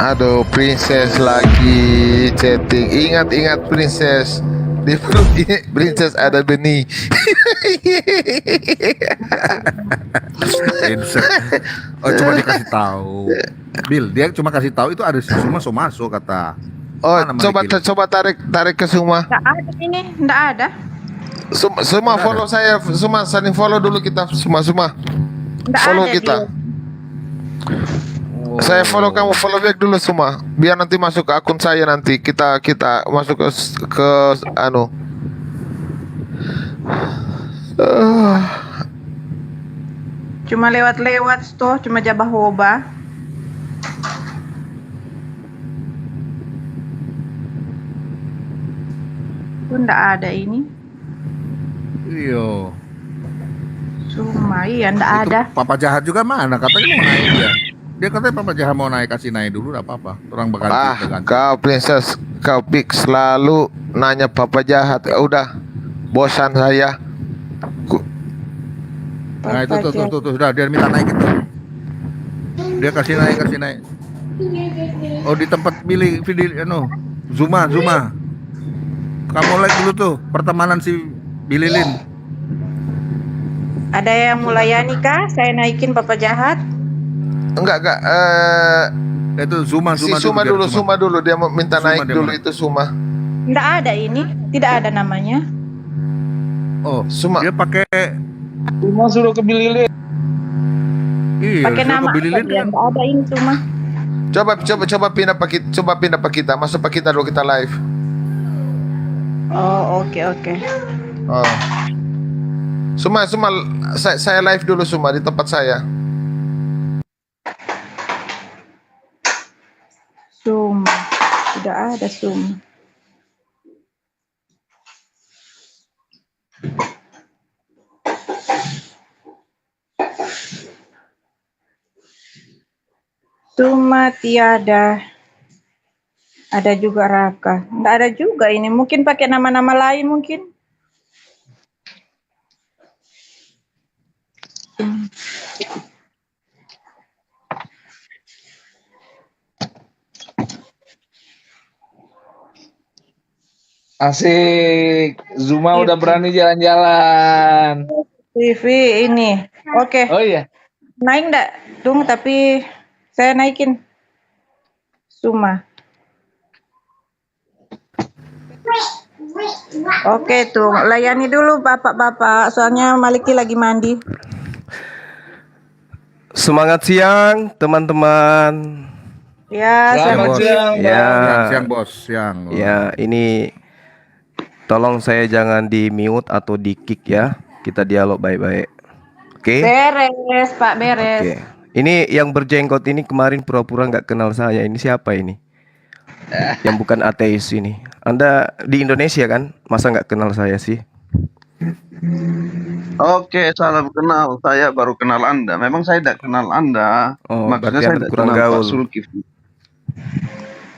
Aduh, princess lagi chatting. Ingat princess. Di perut ini princess ada benih. Insert. Oh, cuma dikasih tahu. Bill, dia cuma kasih tahu itu ada si Suma so masuk kata. Oh, Mana Malikil? coba tarik ke Suma. Nggak ada ini, nggak ada. Suma follow saya, Suma saling follow dulu kita, Suma. Nggak Follow ada kita. dia. Oh. Saya follow kamu, follow back dulu Suma. Biar nanti masuk ke akun saya nanti kita masuk ke anu. Cuma lewat-lewat tuh, cuma jabah hoba. Itu nggak ada ini. Iya. Cuma iya nggak Itu ada. Papa jahat juga mana? Katanya mau naik dia. Dia katanya Papa jahat mau naik, kasih naik dulu, enggak apa-apa. Orang bakal ganti. Kau princess, kau pik selalu nanya papa jahat. Udah, bosan saya. Nah itu tuh sudah dia minta naik itu. Dia kasih naik. Oh di tempat pilih video Zuma. Kamu like dulu tuh pertemanan si Bililin. Ada yang melayani kah? Saya naikin Papa jahat. Enggak. Itu Zuma Suma dulu. Dia mau minta Suma naik dia dulu mau. itu Suma. Nggak ada ini, tidak ada namanya. Oh, Suma. dia pakai Cuma suruh ke Bililin. iya, Pakai suruh nama ke Bililin dia, kan. nggak ada ini cuma. Coba pindah pak kita. Masuk pak kita dulu, kita live. Oh, oke. Oh. Suma, saya live dulu Suma di tempat saya. Suma. Tidak ada Suma. Suma tiada. Ada juga Raka. Nggak ada juga ini. Mungkin pakai nama-nama lain mungkin. Asik. Zuma udah berani jalan-jalan. TV ini. Oke. Oh iya. Naik nggak? Tunggu tapi saya naikin. Suma. Oke tuh, layani dulu bapak-bapak. Soalnya Maliki lagi mandi. Semangat siang teman-teman. Ya, Selamat siang, Bang. Ya, Siang bos, siang. ya ini tolong saya jangan di mute atau di kick ya. Kita dialog baik-baik. Oke? beres, Pak, beres. Oke. Ini yang berjenggot ini kemarin pura-pura nggak kenal saya. Ini siapa ini? Yang bukan ateis ini. Anda di Indonesia kan? Masa nggak kenal saya sih? Oke, salam kenal. Saya baru kenal Anda. Memang saya tidak kenal Anda. Oh, Makanya berarti saya Anda tidak kurang kenal Pak gaul. Zulkifli.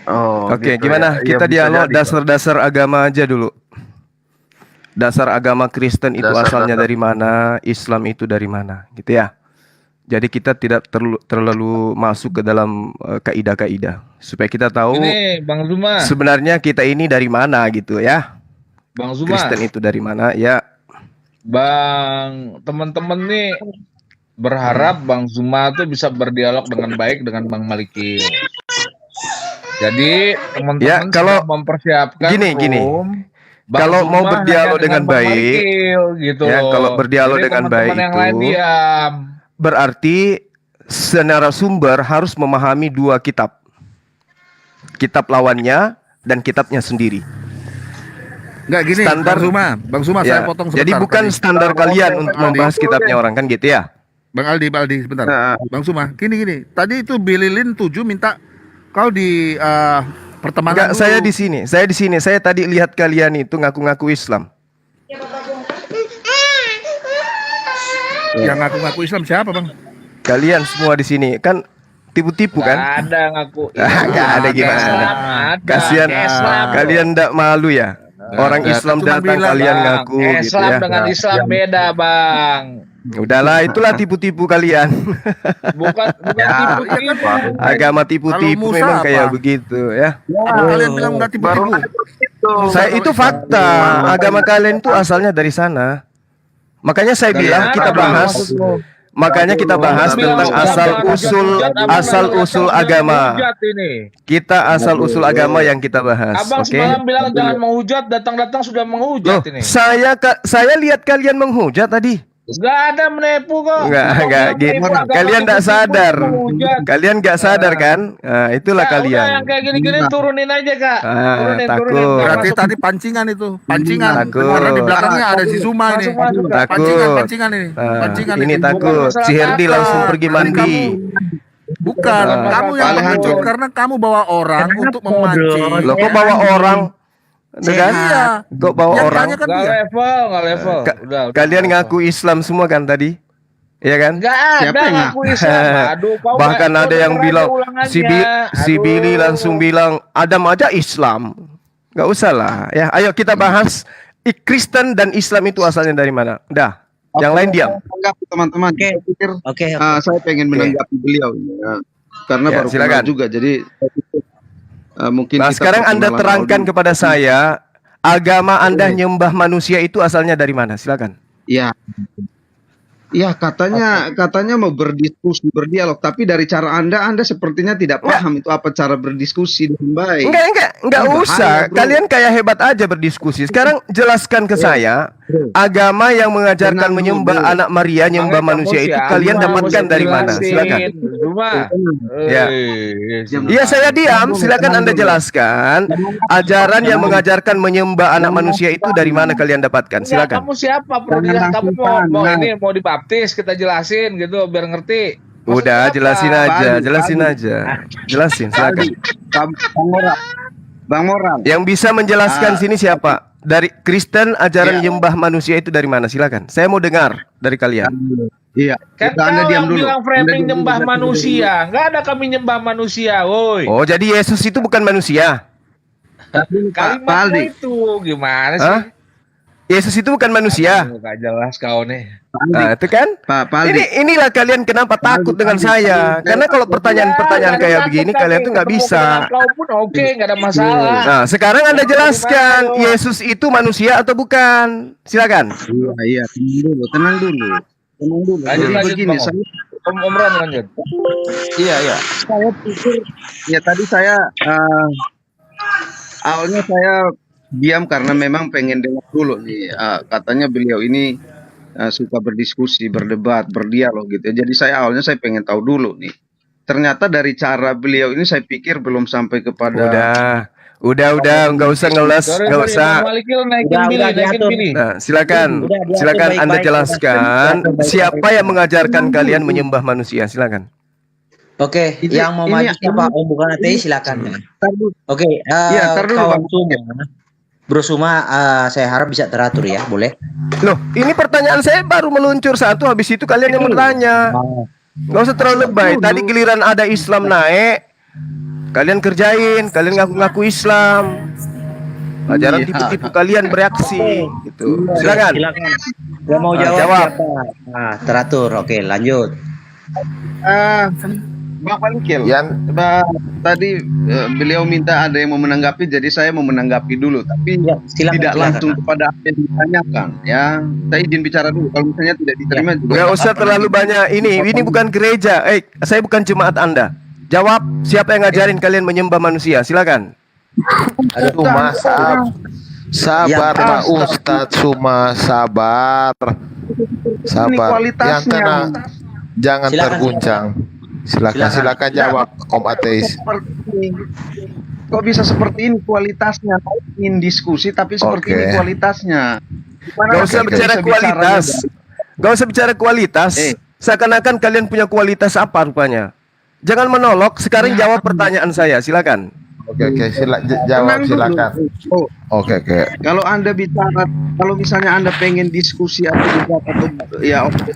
Oh, Oke, gitu gimana? ya. Kita Iya, bisa dialog jadi, Pak. dasar-dasar agama aja dulu. Dasar agama Kristen itu asalnya Dasar-dasar. dari mana? Islam itu dari mana? Gitu ya. Jadi kita tidak terlalu masuk ke dalam kaidah-kaidah supaya kita tahu Ini Bang Zuma. sebenarnya kita ini dari mana gitu ya. Bang Zuma. Kristen itu dari mana? Ya. Bang, teman-teman nih berharap Bang Zuma tuh bisa berdialog dengan baik dengan Bang Maliki. Jadi teman-teman Ya, kalau sedang mempersiapkan gini. room. Bang Kalau mau Zuma berdialog hanya dengan Bang baik, Malikil, gitu ya, loh. kalau berdialog Jadi dengan teman-teman baik yang lain itu diam. berarti narasumber harus memahami dua kitab. Kitab lawannya dan kitabnya sendiri. Enggak gini, Standar- Bang Zuma Ya, saya potong sebentar. jadi bukan tadi. standar kalian untuk membahas kitabnya orang kan gitu ya. Bang Aldi sebentar. Nah. Bang Zuma, gini. Tadi itu Bililin 7 minta kau di pertemanan Enggak, dulu. saya di sini. Saya tadi lihat kalian itu ngaku-ngaku Islam. Yang ngaku-ngaku Islam siapa, Bang? Kalian semua di sini kan tipu-tipu Nggak kan? ada ngaku. Nggak ada gimana. Islam ada. Kasihan Islam. kalian ndak malu ya. Orang ada. Islam Cuma datang bilang, kalian Bang, ngaku gitu Islam ya. dengan Islam beda, Bang. Udahlah, itulah tipu-tipu kalian. Bukan Ya, tipu-tipu. Agama tipu-tipu Kalau Musa memang kayak apa? begitu ya. Kalian bilang nggak tipu-tipu. Saya itu fakta. Agama kalian itu asalnya dari sana. Makanya saya bilang kita bahas. Makanya kita bahas tentang asal usul agama. Menghujat ini. Kita asal usul agama yang kita bahas. Abang Oke. semalam bilang jangan menghujat, datang-datang sudah Loh, menghujat ini. saya lihat kalian menghujat tadi. Gak ada menipu kok. Enggak gitu. Kalian enggak sadar. Kalian enggak sadar kan? Nah, itulah Udah kalian. yang kayak gini-gini turunin aja kak. Turunin. takut. Berarti Masuk. tadi pancingan itu, pancingan. Takut. Karena di belakangnya ada si Zuma ini. Masuk, Kak. Pancingan ini. Pancingan Ini ini. takut. masalah Si Herdi takut. langsung pergi mandi. Bukan, kamu yang menghancur karena kamu bawa orang untuk memancing. Loh kok bawa orang? Kan? Iya. Kok bawa Yang orang? tanya kan Gak dia. level, gak level. Udah, Kalian gak ngaku Islam semua kan tadi? Iya kan? Gak Siapa ada yang ngaku Islam. Aduh, kau Bahkan kau ada yang denger aja bilang ulangannya. si Aduh. Billy langsung bilang Adam aja Islam. Gak usah lah. Ya, ayo kita bahas Kristen dan Islam itu asalnya dari mana? Udah. Yang lain diam. Menanggapi teman-teman. Saya pikir Oke. saya pengen menanggapi beliau karena Ya, baru silakan. kenal juga. Jadi saya pikir, mungkin Nah, kita sekarang Anda perkenalan terangkan awal dulu. kepada saya agama Anda nyembah manusia itu asalnya dari mana? Silakan. Ya. Ya, katanya mau berdiskusi, berdialog, tapi dari cara Anda sepertinya tidak paham itu apa cara berdiskusi dengan baik. Enggak Ini bahaya, usah. bro. Kalian kayak hebat aja berdiskusi. Sekarang jelaskan ke saya agama yang mengajarkan Tenang dulu, menyembah bro. anak Maria, nyembah Makanya manusia kamu itu siapa? kalian Kamu dapatkan dari mana? jelasin. Silakan. Cuma, Ya. Iya saya diam. Silakan Anda jelaskan ajaran yang mengajarkan menyembah anak manusia itu dari mana kalian dapatkan? Enggak, Silakan. kamu siapa, Bro? Jangan Kamu langsung mau tangan. ini mau dibaptis, kita jelasin gitu biar ngerti. Maksud Udah apa? jelasin aja, Bali, jelasin Bali. aja. Jelasin silakan. Bang Moral. Yang bisa menjelaskan sini siapa? Dari Kristen ajaran Iya. nyembah manusia itu dari mana? Silakan. Saya mau dengar dari kalian. Iya. Kan Udah, Anda kau diam yang dulu. bilang Anda framing diam dulu, nyembah Anda diam manusia. Enggak ada kami nyembah manusia, woi. Oh, jadi Yesus itu bukan manusia. dulu. Pak Kalimatmu Aldi. itu gimana sih? Hah? Yesus itu bukan manusia. Aduh, gak jelas kau nih. Nah, itu kan? Pak Aldi. Inilah kalian kenapa takut dengan saya? Karena kalau pertanyaan-pertanyaan kayak begini kalian tuh nggak bisa. Kau pun oke, nggak ada masalah. Nah, sekarang Anda jelaskan Yesus itu manusia atau bukan? Silakan. Iya, tenang dulu. Lanjut, Jadi lanjut, begini, Bang. saya Om Ron lanjut. Iya. Saya pikir ya tadi saya awalnya saya diam karena memang pengen dengar dulu nih. Katanya beliau ini suka berdiskusi, berdebat, berdialog gitu. Jadi saya awalnya saya pengen tahu dulu nih. Ternyata dari cara beliau ini saya pikir belum sampai kepada Udah, nggak usah ngeles, nggak usah. Bang Malikil naikin Udah, Billy, naikin diatur. Billy. Nah, silakan Udah, diatur Anda baik-baik. jelaskan siapa yang mengajarkan kalian menyembah manusia. Silakan. Oke, Itu- yang mau ini- maju siapa? Om bukan ateis silakan. Tar dulu. Oke, Iya, tar dulu, kawan Bang. Suma. Bro Suma, saya harap bisa teratur ya, boleh? Loh, ini pertanyaan saya baru meluncur satu, habis itu kalian yang bertanya. Nggak usah terlalu lebay. Tadi giliran ada Islam naik, kalian kerjain, kalian ngaku-ngaku Islam. Ajaran Iya. tipu-tipu kalian bereaksi, gitu. Silakan. Silakan. Yang mau jawab, jawab. siapa? Nah, teratur. Oke, lanjut. Bang Malikil, Yan, tadi beliau minta ada yang mau menanggapi, jadi saya mau menanggapi dulu, tapi Ya, silakan. tidak silakan. langsung kepada apa yang ditanyakan. Ya, saya izin bicara dulu. Kalau misalnya tidak diterima juga Nggak usah terlalu banyak ini bukan gereja. Saya bukan jemaat Anda. Jawab, siapa yang ngajarin kalian menyembah manusia? Silakan. Suma sabar Yang Pak Ustadz Suma, sabar. Sabar. kualitasnya. Yang tenang. Jangan Silakan. terguncang. Silakan. Silakan jawab Om Ateis. Seperti ini. Kok bisa seperti ini kualitasnya? Ingin diskusi tapi seperti Oke. ini kualitasnya. Gimana Gak usah kita bicara bisa kualitas. Gak usah bicara kualitas. Eh. Seakan-akan kalian punya kualitas apa rupanya. Jangan menolak. Sekarang jawab pertanyaan saya. Silakan. Oke, Tenang jawab dulu. silakan. Oh, Oke. kalau Anda bicara, kalau misalnya Anda pengen diskusi atau debat atau ya oke.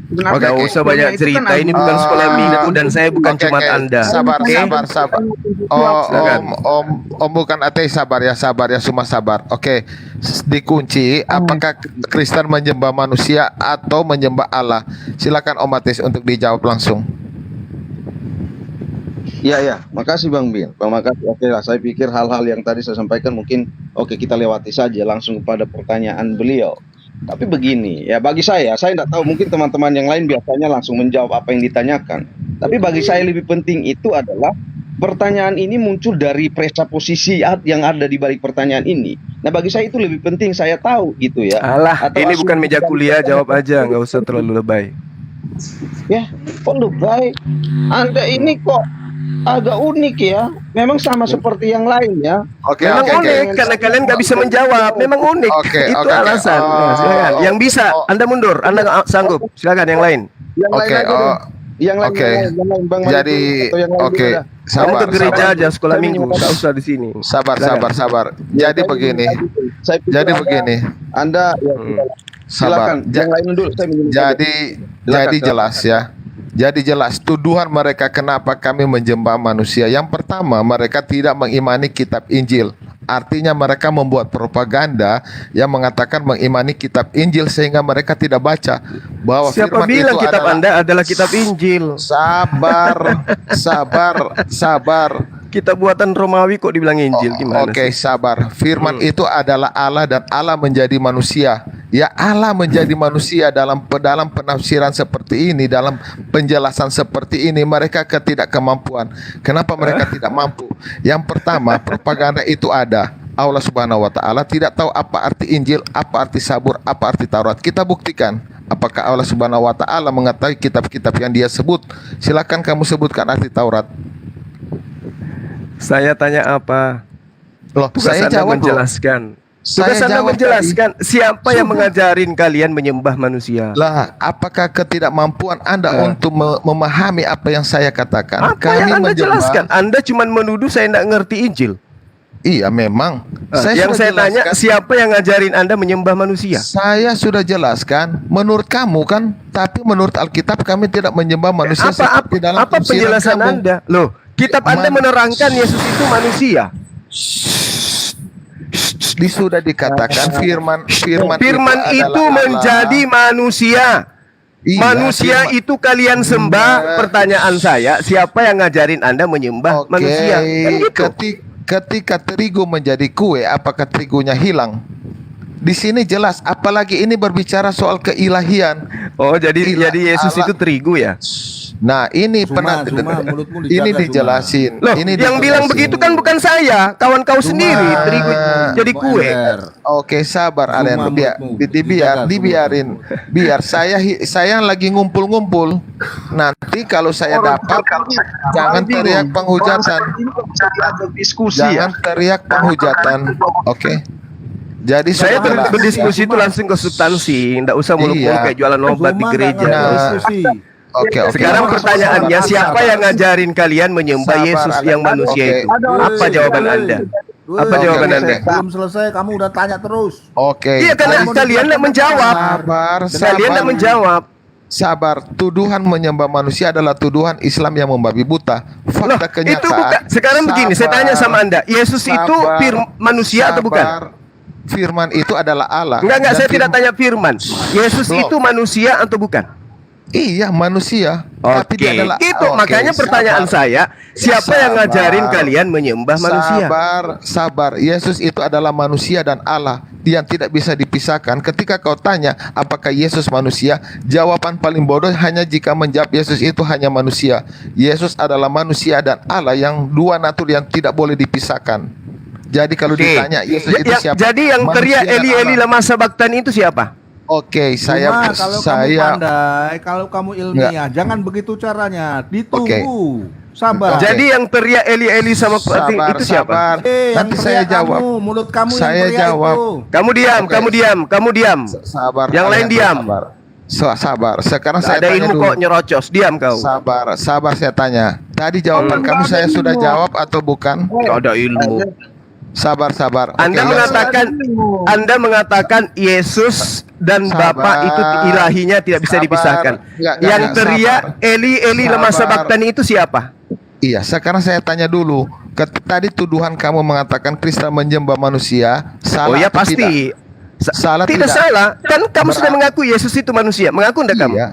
Sebenarnya Nggak usah banyak itu cerita. kan Ini bukan sekolah minggu dan saya bukan Oke, cuma oke. Anda. Sabar, Oke? sabar. Oh, Silakan. om bukan ateis, sabar ya, semua sabar. Oke, dikunci. Apakah Kristen menyembah manusia atau menyembah Allah? Silakan Om Ateis untuk dijawab langsung. Ya, makasih Bang Bin. Makasih. Oke lah, saya pikir hal-hal yang tadi saya sampaikan mungkin kita lewati saja langsung kepada pertanyaan beliau. Tapi begini, ya bagi saya tidak tahu mungkin teman-teman yang lain biasanya langsung menjawab apa yang ditanyakan. Tapi bagi saya lebih penting itu adalah pertanyaan ini muncul dari presaposisi yang ada di balik pertanyaan ini. Nah bagi saya itu lebih penting saya tahu gitu ya. Alah, Atau ini bukan meja asumsi kuliah, jawab aja, nggak usah terlalu lebay. Ya, kok lebay? Anda ini kok agak unik ya. Memang sama seperti yang lain ya. Oke, Memang oke, oke. unik, karena kalian nggak bisa menjawab. Memang unik. Oke, Itu oke, oke. alasan. Nah, silakan. Oh, Yang bisa, Anda mundur. Anda nggak sanggup. Silakan yang lain. Yang lain Oke, aja deh. Yang lain, oke. yang lain, Bang Malik Jadi, atau yang lain oke. juga dah. Kamu Sabar, ke gereja sabar. aja, sekolah Saya minggu. menyatakan- Nggak usah di sini. Sabar. Ya, Jadi saya begini. saya pikir Jadi Anda- begini. Anda ya, silakan. Sabar. Yang lain dulu saya minum saja. Jadi jelas ya. Jadi jelas tuduhan mereka kenapa kami menyembah manusia. Yang pertama, mereka tidak mengimani kitab Injil. Artinya mereka membuat propaganda yang mengatakan mengimani kitab Injil sehingga mereka tidak baca bahwa Siapa firman bilang itu kitab adalah Anda adalah kitab Injil? sabar. Kitab buatan Romawi kok dibilang Injil? Gimana Oke, sih? sabar. Firman itu adalah Allah dan Allah menjadi manusia. Ya, Allah menjadi manusia dalam penafsiran seperti ini, dalam penjelasan seperti ini, mereka ketidakkemampuan. Kenapa mereka tidak mampu? Yang pertama, propaganda itu ada. Allah Subhanahu wa taala tidak tahu apa arti Injil, apa arti Sabur, apa arti Taurat. Kita buktikan. Apakah Allah Subhanahu wa taala mengetahui kitab-kitab yang dia sebut? Silakan kamu sebutkan arti Taurat. Saya tanya apa? Loh, Tugas saya Anda jawab loh. menjelaskan. Saya Tugas Anda jawab menjelaskan. Siapa yang mengajarin kalian menyembah manusia? Lah, apakah ketidakmampuan Anda untuk memahami apa yang saya katakan? Apa yang Anda jelaskan? Anda cuma menuduh saya tidak ngerti Injil. Iya, memang. Yang sudah saya tanya, jelaskan. siapa yang ngajarin Anda menyembah manusia? Saya sudah jelaskan. Menurut kamu kan, tapi menurut Alkitab kami tidak menyembah manusia seperti dalam Apa tafsiran penjelasan kamu. Anda? Loh, kitab Anda menerangkan Yesus itu manusia. Sudah dikatakan firman Firman itu adalah menjadi Allah. manusia. Iya, Manusia firman- itu kalian sembah. Benar. Pertanyaan saya, siapa yang ngajarin Anda menyembah Oke, manusia? Kan gitu. ketika terigu menjadi kue, apakah terigunya hilang? Di sini jelas, apalagi ini berbicara soal keilahian. Oh, jadi Yesus Allah- itu terigu ya? Nah, ini Zuma, mulutmu dijaga, ini Zuma. dijelasin. Loh, Ini yang dijelasin. bilang begitu kan bukan saya, kawan kau sendiri, terigu jadi Mau kue. ember. Oke, sabar Zuma Alen. mulutmu. Dibiarin. Biar saya lagi ngumpul-ngumpul. Nanti kalau saya dapat, jangan teriak penghujatan. Ini kok bisa diajak diskusi Jangan ya. teriak penghujatan. Oke. Jadi Saya sudah jelas. berdiskusi itu langsung ke substansi, enggak usah muluk-muluk Iya. kayak jualan obat di Zuma nggak gereja. ngerti Nah, diskusi. Oke. Sekarang pertanyaannya, siapa yang ngajarin kalian menyembah Sabar, Yesus Alen. yang manusia Oke. itu? Apa jawaban Anda? Apa Woi, jawaban oke, Anda? Belum selesai, kamu udah tanya terus. Oke. Iya, karena Kamu kalian tidak menjawab. Sabar, Kalian tidak menjawab. Sabar, tuduhan menyembah manusia adalah tuduhan Islam yang membabi buta. Loh, Fakta itu bukan. kenyataan. Sekarang begini, saya tanya sama Anda, Yesus itu Sabar, manusia atau bukan? sabar. Firman itu adalah Allah. Enggak, Dan saya tidak tanya firman. Yesus Loh. itu manusia atau bukan? Iya, manusia. Tapi Oke, dia adalah itu Oke, makanya pertanyaan sabar. saya, siapa yang Sabar. ngajarin kalian menyembah manusia? Sabar. Yesus itu adalah manusia dan Allah yang tidak bisa dipisahkan. Ketika kau tanya apakah Yesus manusia, jawaban paling bodoh hanya jika menjawab Yesus itu hanya manusia. Yesus adalah manusia dan Allah yang dua natur yang tidak boleh dipisahkan. Jadi kalau Oke. ditanya Yesus itu siapa? Jadi yang teriak Manusia dan Eli Eli Allah. lama sabachthani itu siapa? Oke, Zuma, kalau kamu saya pandai, kalau kamu ilmiah, jangan begitu caranya. Ditunggu. Sabar. Jadi yang teriak Eli Eli sama itu siapa? sabar. Yang Nanti saya teriak jawab. kamu, mulut kamu yang Saya teriak jawab. itu. Kamu diam, Oke. kamu diam. Sabar. Yang lain kalian diam. Sabar. Sabar. Sekarang Nggak saya ada tanya ilmu dulu. kok nyerocos, diam kau. Sabar saya tanya. Tadi jawaban kamu saya sudah jawab atau bukan? Nggak ada ilmu. Sabar. Anda Oke, Anda mengatakan Yesus dan Sabar. Bapa itu ilahinya tidak bisa Sabar. dipisahkan. Enggak, Yang teriak sabar. Eli lama Sabar. sabaktani itu siapa? Iya, sekarang saya tanya dulu. Tadi tuduhan kamu mengatakan Kristen menyembah manusia, salah Oh ya atau pasti. tidak? Salah tidak tidak? salah. Kan kamu sudah mengaku Yesus itu manusia. Mengaku enggak kamu? Iya.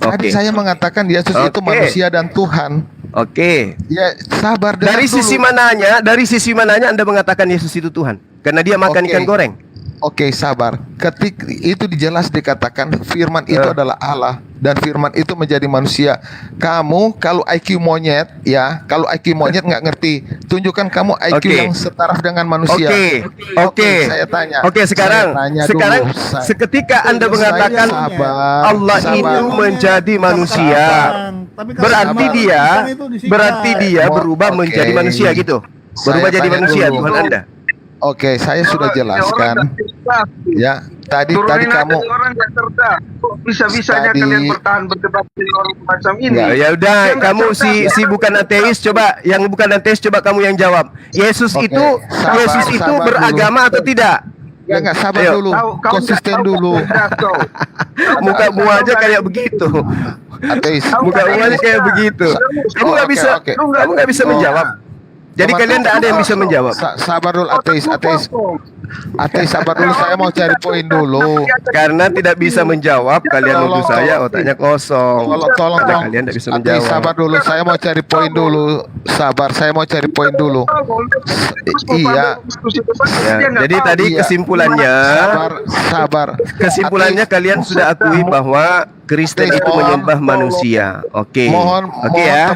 Tadi Oke. saya mengatakan Yesus itu Oke. manusia dan Tuhan. Oke. Ya, sabar dengar Dari sisi dulu. dari sisi mananya Anda mengatakan Yesus itu Tuhan? Karena dia makan Oke. ikan goreng. Oke, sabar. Ketik itu dijelas dikatakan firman itu adalah Allah dan firman itu menjadi manusia. Kamu kalau IQ monyet ya, kalau IQ monyet nggak ngerti, tunjukkan kamu IQ Oke. yang setara dengan manusia. Oke. Saya tanya. Oke, sekarang Saya tanya sekarang dulu. seketika Anda mengatakan Sabar, Allah sabar. itu menjadi manusia. Tapi kalau Berarti sabar, dia kan itu disikat. berubah Oke. menjadi manusia gitu. Berubah Saya jadi tanya manusia dulu. Tuhan Anda. Oke, saya sudah jelaskan. Orang yang cerdas. Ya, tadi Turunin aja kamu orang yang cerdas. Kok bisa-bisanya Tadi- kalian bertahan berdebat dengan orang macam ini? Enggak, Ya udah, Dia nggak kamu cerdas. si bukan ateis, coba yang bukan ateis coba kamu yang jawab. Yesus Oke, itu sabar beragama atau tidak? enggak sabar Ayo. dulu. Kau Konsisten nggak tahu dulu. cerdas kau. Mukamu aja kayak begitu. Ateis. Mukamu aja kayak begitu. Kamu nggak Oke, bisa, oke. kamu nggak bisa Oh. menjawab. Jadi Teman-teman, kalian tidak ada yang bisa menjawab. Sabar dulu ateis. Ateis sabar dulu, saya mau cari poin dulu. Karena tidak bisa menjawab, kalian nuduh saya otaknya kosong. Tolong Karena kalian tidak bisa Ateis sabar menjawab. dulu, saya mau cari poin dulu. Sabar, saya mau cari poin dulu. Iya. Ya, jadi tadi Iya. kesimpulannya, Sabar. kesimpulannya kalian sudah akui bahwa Kristen itu menyembah manusia. Oke. Mohon ya.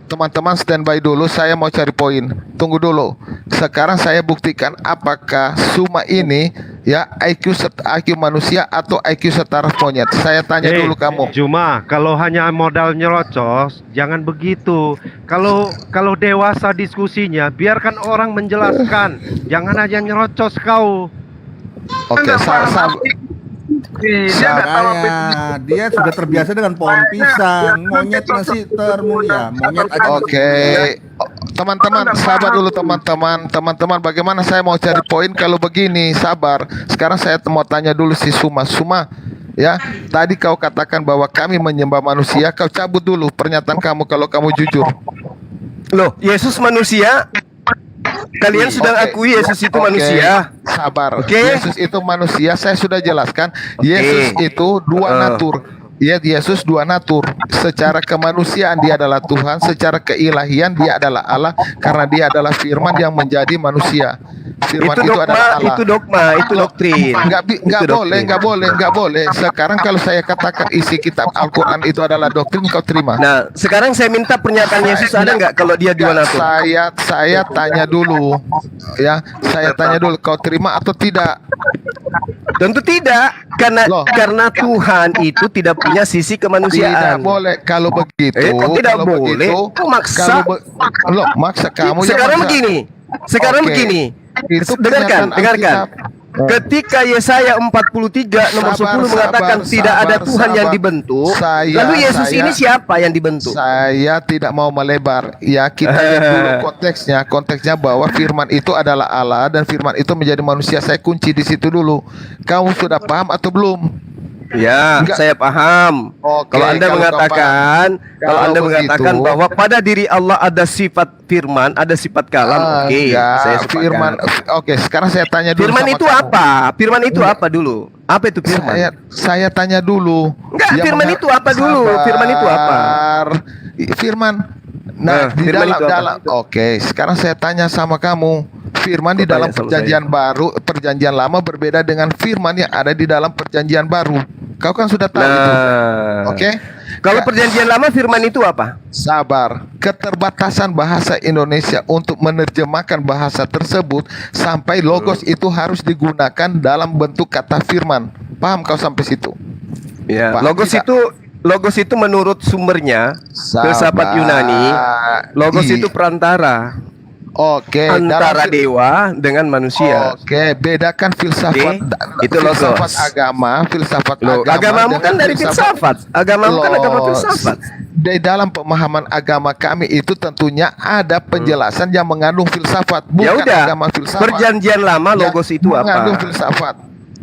teman-teman standby dulu, saya mau cari poin. Tunggu dulu. Sekarang saya buktikan apakah Suma ini ya IQ manusia atau IQ setara monyet. Saya tanya dulu kamu. Cuma kalau hanya modal nyerocos, jangan begitu. Kalau dewasa diskusinya, biarkan orang menjelaskan. Jangan aja nyerocos kau. Oke, Dia nggak tahu apa itu. Makanya dia sudah terbiasa dengan pohon pisang. Monyet masih termulia. Monyet aja. Oke, teman-teman sabar dulu teman-teman, bagaimana saya mau cari poin kalau begini? Sabar. Sekarang saya mau tanya dulu si Suma. Ya, tadi kau katakan bahwa kami menyembah manusia. Kau cabut dulu pernyataan kamu kalau kamu jujur. Loh, Yesus manusia. Kalian sudah Oke. akui Yesus itu Oke, manusia. Sabar. Oke. Yesus itu manusia. Saya sudah jelaskan. Yesus itu dua natur. Ya, Yesus dua natur. Secara kemanusiaan dia adalah Tuhan, secara keilahian dia adalah Allah karena dia adalah firman yang menjadi manusia. Firman Itu itu adalah Allah. itu dogma, itu doktrin. Nggak Itu boleh, doktrin. nggak boleh. Sekarang kalau saya katakan isi kitab Al-Quran itu adalah doktrin, kau terima? Nah, sekarang saya minta pernyataan Yesus ada nggak kalau dia dua natur? Saya tanya dulu, ya. Saya tanya dulu, kau terima atau tidak? Tentu tidak, Loh. karena Tuhan itu tidak punya sisi Tidak kemanusiaan. boleh. Kalau begitu, Kok tidak kalau boleh? begitu, Kok maksa? loh, maksa kamu yang Sekarang maksa. begini. Sekarang Oke. begini. Itu Dengarkan, pernyataan dengarkan. Alkitab. Ketika Yesaya 43 nomor 10 mengatakan tidak ada Tuhan yang dibentuk, lalu Yesus ini siapa yang dibentuk? Saya tidak mau melebar. Ya, kita lihat dulu konteksnya. Konteksnya bahwa firman itu adalah Allah dan firman itu menjadi manusia. Saya kunci di situ dulu. Kamu sudah paham atau belum? Ya, Enggak. saya paham. Oke, Kalau Anda kalau mengatakan, Kalau Anda begitu- mengatakan bahwa pada diri Allah ada sifat firman, ada sifat kalam, oke, Enggak, saya sepakat. firman. Oke, sekarang saya tanya dulu. Firman sama itu kamu. apa? Firman itu apa dulu? Apa itu firman? Saya tanya dulu. Enggak, Yang firman benar- itu apa dulu? Firman itu apa? Sabar. Firman. Nah, di firman dalam itu apa? dalam. Oke, sekarang saya tanya sama kamu. Firman di Kau dalam tanya sama perjanjian baru, perjanjian lama berbeda dengan firman yang ada di dalam perjanjian baru. Kau kan sudah tahu itu. Nah, Oke. kalau perjanjian lama firman itu apa? Sabar. Keterbatasan bahasa Indonesia untuk menerjemahkan bahasa tersebut sampai logos itu harus digunakan dalam bentuk kata firman. Paham kau sampai situ? Ya, Pak, logos tidak. itu menurut sumbernya filsafat Yunani, logos Iya. itu perantara Oke, antara dalam dewa dengan manusia. Oke, bedakan filsafat Oke, itu filsafat logos. agama, filsafat Loh, agama. agamamu dengan kan dari filsafat. Agamamu kan agama Loh, filsafat. di dalam pemahaman agama kami itu tentunya ada penjelasan yang mengandung filsafat, Ya bukan udah. agama filsafat. Perjanjian lama Ya, logos itu mengandung apa? filsafat.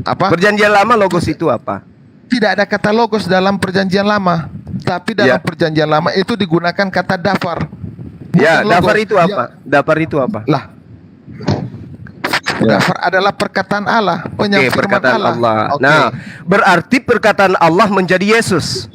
Apa? Perjanjian lama logos itu apa? Tidak ada kata logos dalam perjanjian lama, tapi dalam Ya. perjanjian lama itu digunakan kata dafar. Ya, Bukan dafar logos. itu apa? Dafar itu apa? Lah, dafar adalah perkataan Allah, Oke, penyamfirman perkataan Allah. Oke. Nah, berarti perkataan Allah menjadi Yesus.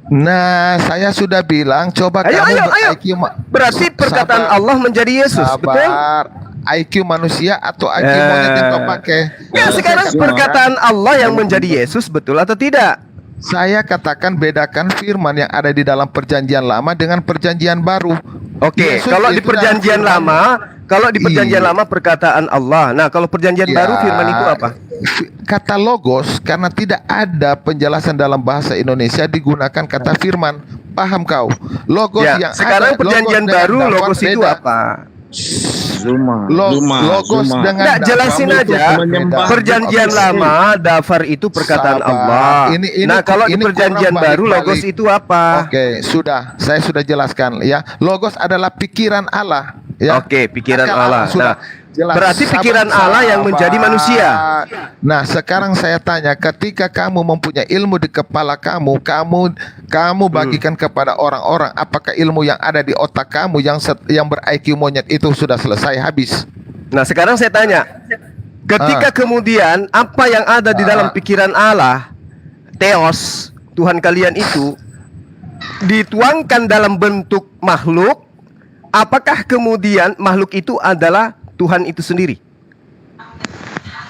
Nah, saya sudah bilang, coba Ayo, kamu ayo, ayo. IQ Berarti perkataan sabar, Allah menjadi Yesus, betul? sabar. IQ manusia atau IQ monyet yang kau pakai? Ya, sekarang perkataan Allah yang menjadi Yesus, betul atau tidak? Saya katakan bedakan firman yang ada di dalam perjanjian lama dengan perjanjian baru. Oke, Yesus kalau di itu perjanjian dalam firman. lama, kalau di perjanjian Iya. lama perkataan Allah. Nah, kalau perjanjian Ya, baru firman itu apa? Kata logos karena tidak ada penjelasan dalam bahasa Indonesia digunakan kata firman. Paham kau? Logos Ya, yang sekarang ada, perjanjian logos baru dengan dafar logos itu beda. apa? Logos dengan Nggak, dafar jelasin itu aja. beda. Perjanjian lama, dafar itu perkataan Sabar. Allah. Ini Nah, kalau di ini perjanjian kurang baru balik-balik. logos itu apa? Oke, saya sudah jelaskan ya. Logos adalah pikiran Allah ya. Oke, pikiran Akal Allah. sudah Nah, jelas. berarti pikiran Allah yang menjadi manusia. Nah, sekarang saya tanya, ketika kamu mempunyai ilmu di kepala kamu bagikan kepada orang-orang, apakah ilmu yang ada di otak kamu yang ber-IQ monyet itu sudah selesai habis? Nah, sekarang saya tanya, ketika kemudian apa yang ada di dalam pikiran Allah, Theos, Tuhan kalian itu, dituangkan dalam bentuk makhluk, apakah kemudian makhluk itu adalah Tuhan itu sendiri?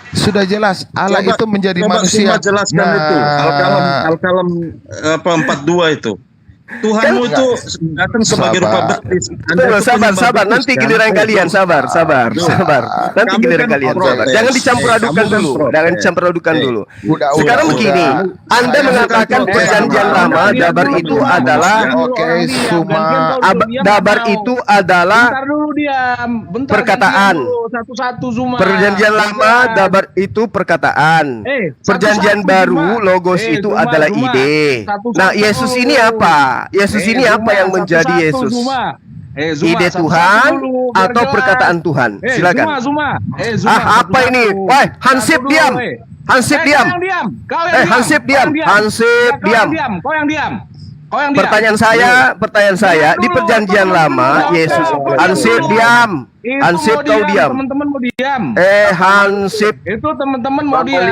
Sudah jelas, Allah itu menjadi manusia. Suma jelaskan itu. Al-Kalam apa 42 itu. Tuhanmu itu datang sebagai rupa betis. Tunggu, sabar, nanti giliran kalian, sabar. Nanti Kamu giliran kan kalian, protes. sabar. Jangan dicampur adukan Kamu kan dulu, protes. jangan dicampur adukan dulu. Udah. Sekarang begini, Anda Saya mengatakan bukan perjanjian protes. lama, dabar itu adalah Oke, Suma. dabar itu adalah Bentar dulu diam. Bentar, perkataan. gantian dulu, satu-satu Zuma. perjanjian lama, dabar itu perkataan. Perjanjian satu-satu, baru, Zuma. logos itu Zuma, adalah Zuma. ide. Satu-satu Nah, Yesus dulu. ini apa? Yesus ini apa Zuma, yang menjadi satu-satu, Yesus? Zuma. Zuma, Ide satu-satu Tuhan dulu, biar atau jelas. perkataan Tuhan? Silakan. Zuma. Zuma, Apa satu-satu. ini? Wah, Hansip Satu dulu, diam. weh. Hansip Kau diam. yang diam. Kau yang Hansip diam. Hansip Kau yang diam. Kau yang diam. Kau yang diam. Pertanyaan saya di perjanjian lama Yesus. Hansip diam. Itu Hansip mau kau diam. Teman-teman mau diam. Hansip. Itu teman-teman mau diam.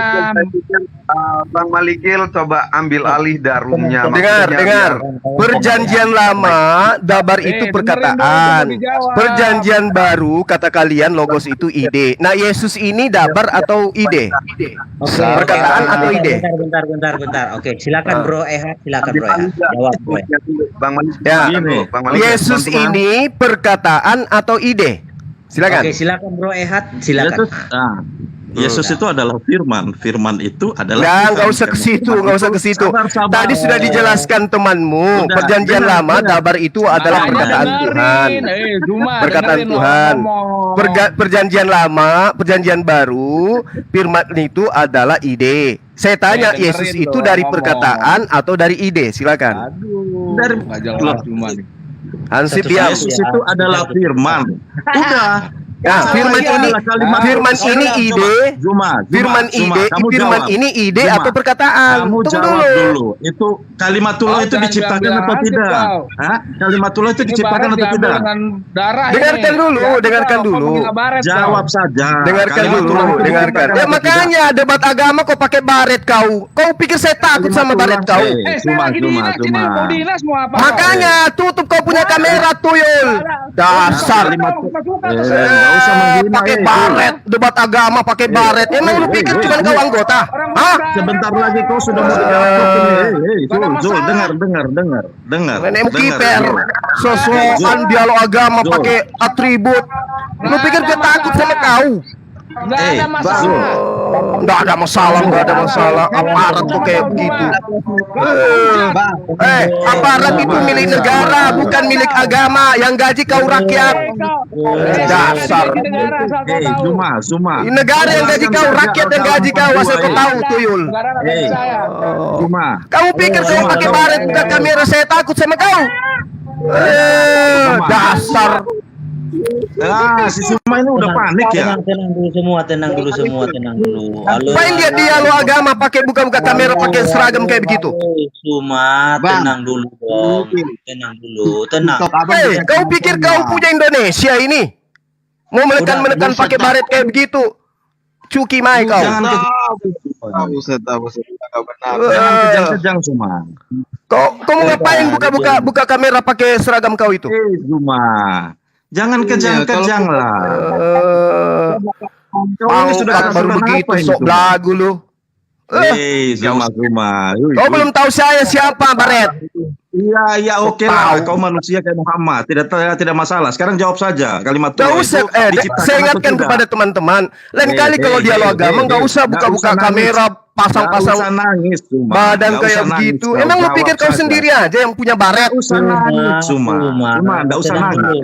Bang Malikil coba ambil alih darumnya. Dengar. Perjanjian lama, dabar itu dengerin perkataan. dulu, dijawab. Perjanjian baru, kata kalian logos itu ide. Nah, Yesus ini dabar atau ide? Perkataan atau ide? Bentar. Oke, silakan Bro Ehad, silakan Bro Ehad. Jawab Bro Ehad. Bang Malikil. Ya, Bang Malikil, Yesus teman-teman. ini perkataan atau ide? Silakan. Oke, silakan Bro Ehad, silakan. Yesus itu adalah firman. Firman itu adalah Nggak usah ke situ, nggak usah ke situ. Sabar. Tadi sudah dijelaskan temanmu. Sudah, Perjanjian dengar, lama, dengar. dabar itu adalah Makanya perkataan dengerin. Tuhan. Zuma, Perkataan dengerin Tuhan. ngomong. Perjanjian lama, perjanjian baru, firman itu adalah ide. Saya tanya, dengerin Yesus dong itu dari ngomong. perkataan atau dari ide? Silakan. Aduh, Dari- nggak jelas Zuma nih. Hansip Satu diam. Yesus itu adalah firman. Udah. Nah, firman ini, firman ini ide. Firman ini ide atau perkataan? Kamu Tunggu jawab dulu. dulu. Itu kalimatullah itu Jangan diciptakan bilang atau hansip tidak? kau. Hah? Kalimatullah itu Ini diciptakan baret atau diambil tidak? dengan darah Dengarkan ini. dulu, Ya, dengarkan kau dulu. menghina baret kau. Jawab saja. Dengarkan dulu, Kalimatullah itu dengarkan. diciptakan Ya atau makanya debat agama kau pakai baret kau. Kau pikir saya takut sama baret kau? Saya lagi dinas ini, mau dinas mau apa? Makanya tutup kau punya kamera tuyul. Dasar. Nggak usah menghina. Pakai baret, debat agama pakai baret. Emang lu pikir cuma kau anggota? Hah? Sebentar lagi kau sudah mau diatur ini. Zul, dengar. Nenekmu Dengar, kiper. Zul. Sosokan dialog agama pakai atribut. Lu pikir gue takut sama kau? Nggak ada masalah. Nggak ada masalah, nggak ada masalah. Aparat tuh kayak begitu. Aparat itu milik negara, bukan milik agama. Yang gaji kau rakyat. Dasar. Zuma. Negara yang gaji kau, rakyat yang gaji kau. Asal kau tahu, tuyul. Zuma. Kamu pikir kau pakai baret buka kamera, saya takut sama kau? Dasar. Si Zuma ini udah panik ya. Tenang dulu semua, tenang dulu. Halo. Ngapain dia dialog agama pakai buka-buka kamera pakai seragam kayak begitu? Suma, tenang dulu dong. Tenang. Kau pikir kau punya Indonesia ini? Mau menekan pakai baret kayak begitu? Cuki mai kau. Jangan kejang-kejang Zuma. Kau mau ngapain buka kamera pakai seragam kau itu? Zuma. Jangan kejang-kejang lah. Kau sudah baru begitu sok belagu lu. Zuma. Kau belum tahu saya siapa, Baret? Iya, oke lah. Kau manusia kayak Muhammad, tidak masalah. Sekarang jawab saja kalimat Gak usah. Saya ingatkan kepada teman-teman. Lain kali kalau dialog agama, gak usah buka-buka kamera, pasang-pasang badan kayak begitu. Emang lu pikir kau sendiri aja yang punya baret? Zuma, nggak usah nangis.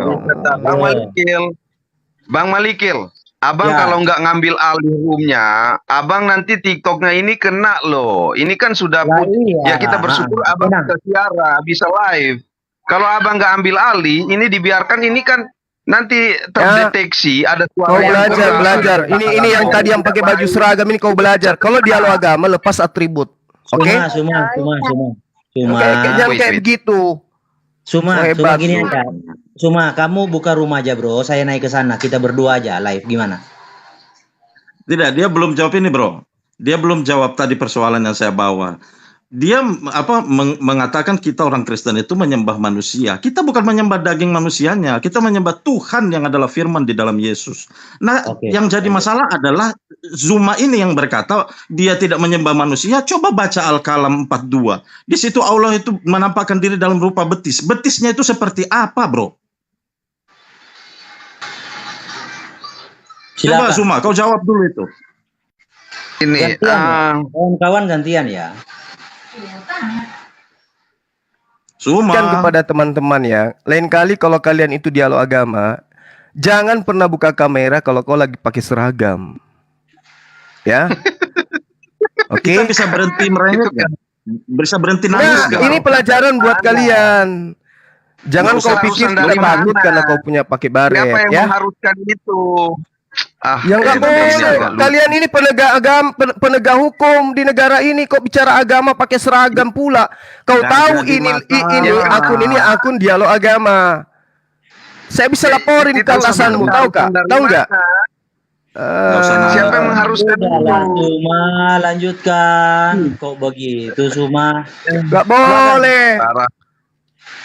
Bang Malikil, abang kalau nggak ngambil alih roomnya, abang nanti TikToknya ini kena loh. Ini kan sudah ya kita bersyukur abang bisa siaran, bisa live. Kalau abang nggak ambil alih, ini dibiarkan, ini kan nanti terdeteksi ada suara. Kau belajar. Ini yang tadi yang pakai baju seragam ini kau belajar. Kalau dialog agama lepas atribut. Oke? Suma. Jangan kayak begitu. Suma gini aja. Suma, kamu buka rumah aja bro. Saya naik ke sana. Kita berdua aja live. Gimana? Tidak, dia belum jawab ini bro. Dia belum jawab tadi persoalan yang saya bawa. Dia mengatakan kita orang Kristen itu menyembah manusia. Kita bukan menyembah daging manusianya. Kita menyembah Tuhan yang adalah firman di dalam Yesus. Nah, yang jadi masalah adalah Zuma ini yang berkata dia tidak menyembah manusia. Coba baca Al-Kalam 42. Di situ Allah itu menampakkan diri dalam rupa betis. Betisnya itu seperti apa, bro? Coba Zuma, kau jawab dulu itu. Ini kawan-kawan gantian ya. Zuma. Kan kepada teman-teman ya, lain kali kalau kalian itu dialog agama, jangan pernah buka kamera kalau kau lagi pakai seragam. Ya. Oke. Kita bisa berhenti merengek kan? Bisa berhenti nangis. Ini pelajaran buat kalian. Jangan kau pikir kau takut karena kau punya pakai baret. Siapa yang ya? mengharuskan itu? Yang nggak boleh. Kalian ini penegak agama, penegak hukum di negara ini. Kok bicara agama pakai seragam pula? Kau tahu ini akun dialog agama. Saya bisa laporin ke atasanmu, tahu kak? Tahu nggak? Siapa yang mengharuskan Suma, lanjutkan. Kok begitu Suma? Nggak boleh.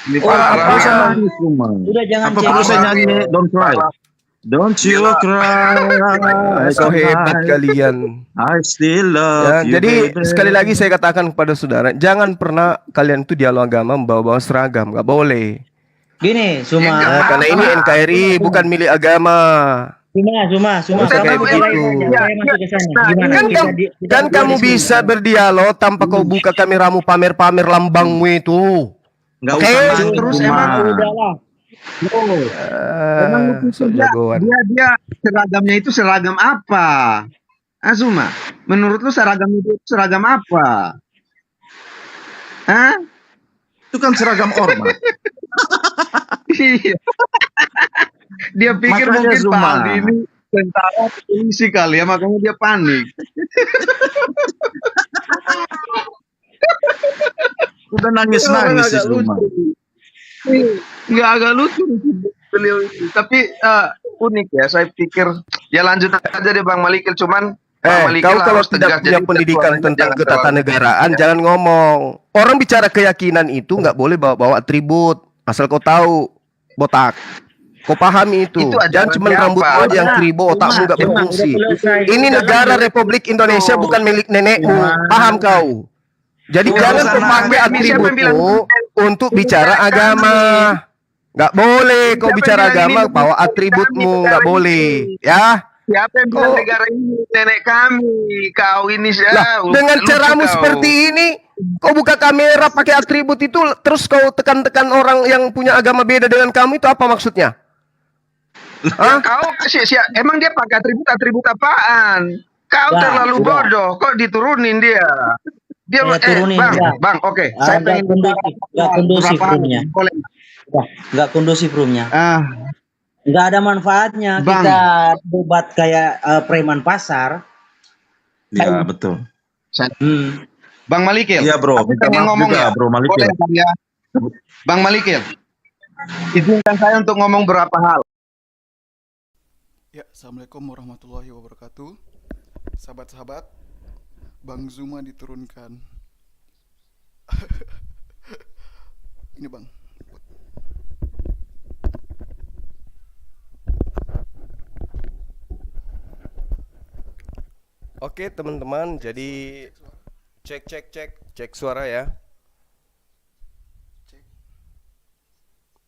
Ini parah. Udah jangan apa saya nyanyi Don't Cry. Don't you cry. So hebat kalian. I still love you. Jadi baby. sekali lagi saya katakan kepada saudara, jangan pernah kalian itu dialog agama membawa-bawa seragam, nggak boleh. Gini, Suma. Karena ini NKRI bukan milik agama. Suma. Kamu Kan kamu bisa berdialog tanpa kau buka kameramu pamer-pamer lambangmu itu. Nggak usah Terus emang udahlah. Dia seragamnya itu seragam apa? Azuma, menurut lu seragam itu seragam apa? Hah? Itu kan seragam ormas. Dia pikir Makanya mungkin Zuma. Pak Aldi ini tentara polisi kali ya, makanya dia panik. Udah nangis-nangis sih Zuma. Nggak agak lucu beliau itu, tapi unik ya. Saya pikir ya lanjut aja deh Bang Malikil, cuman Bang Malikil kau kalau harus tidak tegas, punya jadi pendidikan ketuanya tentang jangan ketatanegaraan jangan ngomong. Orang bicara keyakinan itu nggak boleh bawa-bawa atribut. Asal kau tahu, botak. Kau pahami itu. Jangan cuma rambutmu aja yang kribo, otakmu nggak berfungsi. Ini negara Republik Indonesia bukan milik nenekmu. Paham kau? Jadi jangan memakai atributmu untuk bicara agama. Nggak boleh kau bicara agama bawa atributmu, nggak boleh. Ya, Siapa yang bilang Kok negara ini nenek kami? Kau ini lah dengan lucu caramu kau. seperti ini, kau buka kamera pakai atribut itu, terus kau tekan-tekan orang yang punya agama beda dengan kamu, itu apa maksudnya? Ya, kau emang dia pakai atribut apaan? Kau Ya, terlalu sudah. bodoh, kok diturunin dia? Dia Saya turunin, bang, ya. bang, oke. Saya Nggak pengen kondusif beberapa hal. roomnya. Boleh. Nggak kondusif roomnya. Nggak ada manfaatnya Bang. kita debat kayak preman pasar. Ya, betul. Bang Malikil. Iya, Bro. Aku Minta pengen maaf ngomong juga, ya. Bro Malikil. Boleh, Bang, ya. Bang Malikil. Izinkan saya untuk ngomong berapa hal. Ya, Assalamualaikum warahmatullahi wabarakatuh. Sahabat-sahabat, Bang Zuma diturunkan. Ini Bang. Oke teman-teman, jadi cek suara ya.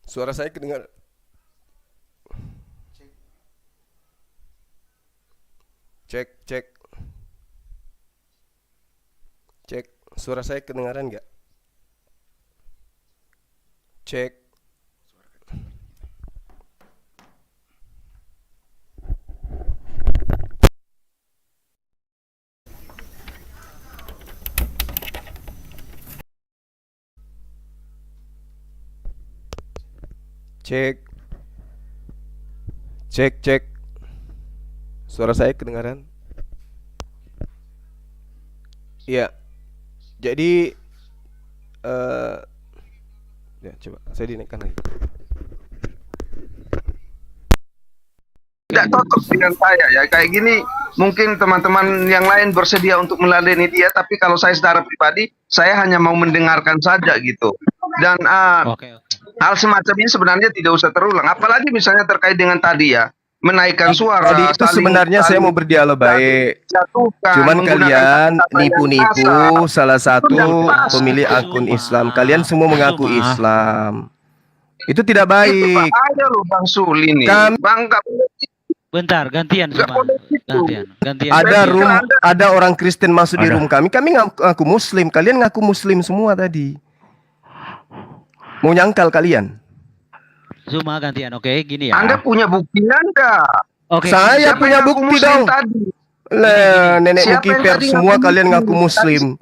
Suara saya kedengar. Cek, suara saya kedengaran nggak? Cek. Cek. Suara saya kedengaran? Iya. Jadi ya coba saya dinaikkan lagi. Tidak cocok dengan saya ya. Kayak gini mungkin teman-teman yang lain bersedia untuk meladeni dia, tapi kalau saya secara pribadi, saya hanya mau mendengarkan saja gitu. Dan hal semacam ini sebenarnya tidak usah terulang. Apalagi misalnya terkait dengan tadi ya, menaikkan suara. Tadi itu sebenarnya saya mau berdialog baik. Cuman kalian nipu-nipu salah satu pemilik akun Islam. Kalian semua mengaku Islam. Itu tidak baik. Ada loh Bang Suli nih. Bang Bentar, gantian Zuma. Gantian. Ada orang Kristen masuk di room kami. Kami ngaku Muslim. Kalian ngaku Muslim semua tadi. Mau nyangkal kalian? Zuma gantian, oke? Gini ya. Anda punya buktinya enggak? Oke. Saya punya bukti dong. Nenek Ukiper semua kalian ngaku Muslim.